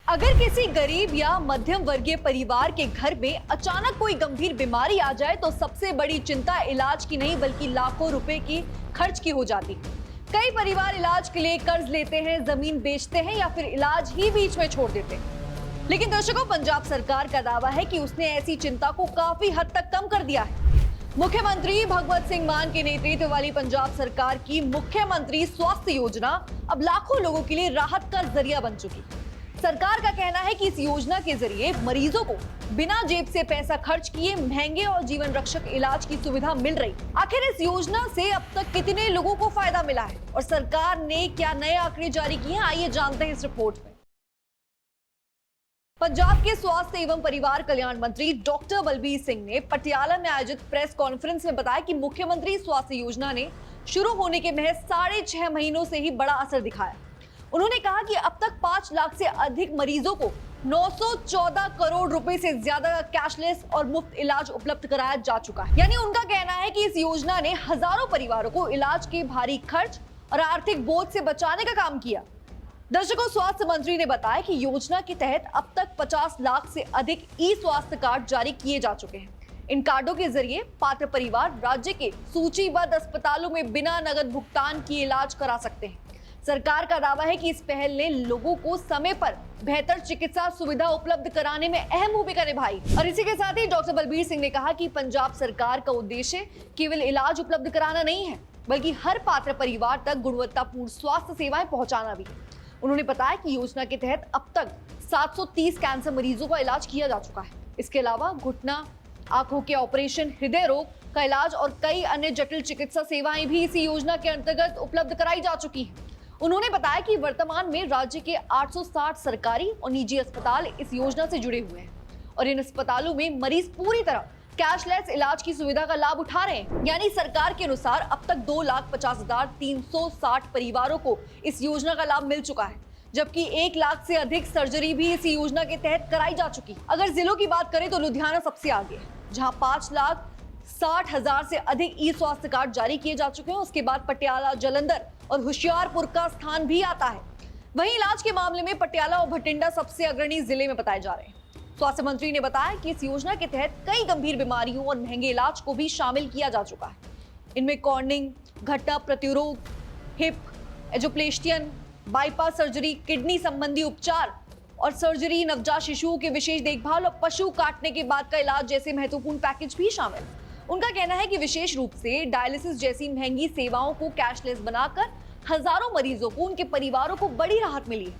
अगर किसी गरीब या मध्यम वर्गीय परिवार के घर में अचानक कोई गंभीर बीमारी आ जाए तो सबसे बड़ी चिंता इलाज की नहीं बल्कि लाखों रुपए की खर्च की हो जाती। कई परिवार इलाज के लिए कर्ज लेते हैं, जमीन बेचते हैं या फिर इलाज ही बीच में छोड़ देते हैं। लेकिन दर्शकों, पंजाब सरकार का दावा है कि उसने ऐसी चिंता को काफी हद तक कम कर दिया है। मुख्यमंत्री भगवत सिंह मान के नेतृत्व वाली पंजाब सरकार की मुख्यमंत्री स्वास्थ्य योजना अब लाखों लोगों के लिए राहत का जरिया बन चुकी। सरकार का कहना है कि इस योजना के जरिए मरीजों को बिना जेब से पैसा खर्च किए महंगे और जीवन रक्षक इलाज की सुविधा मिल रही। आखिर इस योजना से अब तक कितने लोगों को फायदा मिला है और सरकार ने क्या नए आंकड़े जारी किए हैं, आइए जानते हैं इस रिपोर्ट में। पंजाब के स्वास्थ्य एवं परिवार कल्याण मंत्री डॉक्टर बलबीर सिंह ने पटियाला में आयोजित प्रेस कॉन्फ्रेंस में बताया कि मुख्यमंत्री स्वास्थ्य योजना ने शुरू होने के महज 6.5 महीनों से ही बड़ा असर दिखाया। उन्होंने कहा कि अब तक 5 लाख से अधिक मरीजों को 914 करोड़ रुपए से ज्यादा का कैशलेस और मुफ्त इलाज उपलब्ध कराया जा चुका है। यानी उनका कहना है कि इस योजना ने हजारों परिवारों को इलाज के भारी खर्च और आर्थिक बोझ से बचाने का काम किया। दर्शकों, स्वास्थ्य मंत्री ने बताया कि योजना के तहत अब तक 50 लाख से अधिक ई स्वास्थ्य कार्ड जारी किए जा चुके हैं। इन कार्डों के जरिए पात्र परिवार राज्य के सूचीबद्ध अस्पतालों में बिना नगद भुगतान किए इलाज करा सकते हैं। सरकार का दावा है कि इस पहल ने लोगों को समय पर बेहतर चिकित्सा सुविधा उपलब्ध कराने में अहम भूमिका निभाई। और इसी के साथ ही डॉक्टर बलबीर सिंह ने कहा कि पंजाब सरकार का उद्देश्य केवल इलाज उपलब्ध कराना नहीं है, बल्कि हर पात्र परिवार तक गुणवत्तापूर्ण स्वास्थ्य सेवाएं पहुंचाना भी। उन्होंने बताया कि योजना के तहत अब तक 730 कैंसर मरीजों का इलाज किया जा चुका है। इसके अलावा घुटना, आंखों के ऑपरेशन, हृदय रोग का इलाज और कई अन्य जटिल चिकित्सा सेवाएं भी इसी योजना के अंतर्गत उपलब्ध कराई जा चुकी हैं। उन्होंने बताया कि वर्तमान में राज्य के 860 सरकारी और निजी अस्पताल इस योजना से जुड़े हुए हैं और इन अस्पतालों में मरीज पूरी तरह कैशलेस इलाज की सुविधा का लाभ उठा रहे हैं। यानी सरकार के अनुसार अब तक 2,50,360 परिवारों को इस योजना का लाभ मिल चुका है, जबकि 1 लाख से अधिक सर्जरी भी इस योजना के तहत कराई जा चुकी। अगर जिलों की बात करें तो लुधियाना सबसे आगे है, जहां 5,60,000 से अधिक ई स्वास्थ्य कार्ड जारी किए जा चुके हैं। उसके बाद पटियाला, जालंधर और होशियारपुर का स्थान भी आता है। वहीं इलाज के मामले में पटियाला और भटिंडा सबसे अग्रणी जिले में बताए जा रहे हैं। स्वास्थ्य मंत्री ने बताया कि इस योजना के तहत कई गंभीर बीमारियों और महंगे इलाज को भी शामिल किया जा चुका है। इनमें कॉर्निंग, घटना प्रतिरोध, हिप, एजोप्लेस्टियन, बाईपास सर्जरी, किडनी संबंधी उपचार और सर्जरी, नवजात शिशुओं की विशेष देखभाल और पशु काटने के बाद का इलाज जैसे महत्वपूर्ण पैकेज भी शामिल। उनका कहना है कि विशेष रूप से डायलिसिस जैसी महंगी सेवाओं को कैशलेस बनाकर हजारों मरीजों को, उनके परिवारों को बड़ी राहत मिली है।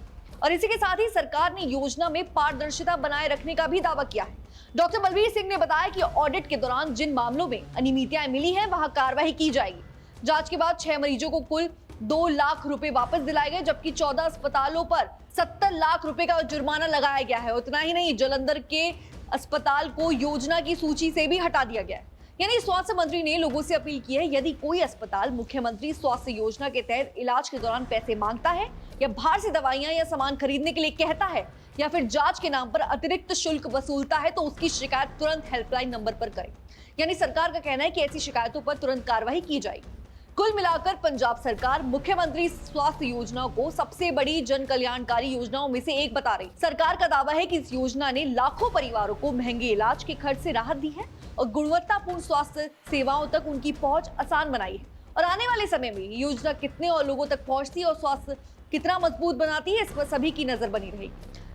और इसी के साथ ही सरकार ने योजना में पारदर्शिता बनाए रखने का भी दावा किया है। डॉक्टर बलबीर सिंह ने बताया कि ऑडिट के दौरान जिन मामलों में अनियमितताएं मिली हैं, वहां कार्रवाई की जाएगी। जांच के बाद 6 मरीजों को कुल 2 लाख रुपए वापस दिलाए गए, जबकि 14 अस्पतालों पर 70 लाख रुपए का जुर्माना लगाया गया है। उतना ही नहीं, जालंधर के अस्पताल को योजना की सूची से भी हटा दिया गया है। यानी स्वास्थ्य मंत्री ने लोगों से अपील की है, यदि कोई अस्पताल मुख्यमंत्री स्वास्थ्य योजना के तहत इलाज के दौरान पैसे मांगता है या बाहर से दवाइयां या सामान खरीदने के लिए कहता है या फिर जांच के नाम पर अतिरिक्त शुल्क वसूलता है, तो उसकी शिकायत तुरंत हेल्पलाइन नंबर पर करें। यानी सरकार का कहना है कि ऐसी शिकायतों पर तुरंत कार्रवाई की जाएगी। कुल मिलाकर पंजाब सरकार मुख्यमंत्री स्वास्थ्य योजना को सबसे बड़ी जन कल्याणकारी योजनाओं में से एक बता रही। सरकार का दावा है कि इस योजना ने लाखों परिवारों को महंगे इलाज के खर्च से राहत दी है और गुणवत्तापूर्ण स्वास्थ्य सेवाओं तक उनकी पहुंच आसान बनाई है। और आने वाले समय में ये योजना कितने और लोगों तक पहुंचती है और स्वास्थ्य कितना मजबूत बनाती है, इस पर सभी की नजर बनी रहेगी।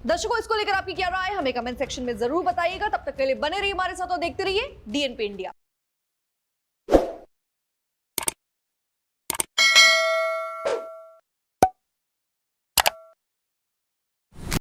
दर्शकों, इसको लेकर आपकी क्या राय है हमें कमेंट सेक्शन में जरूर बताइएगा। तब तक के लिए बने रहिए हमारे साथ और देखते रहिए DNP इंडिया।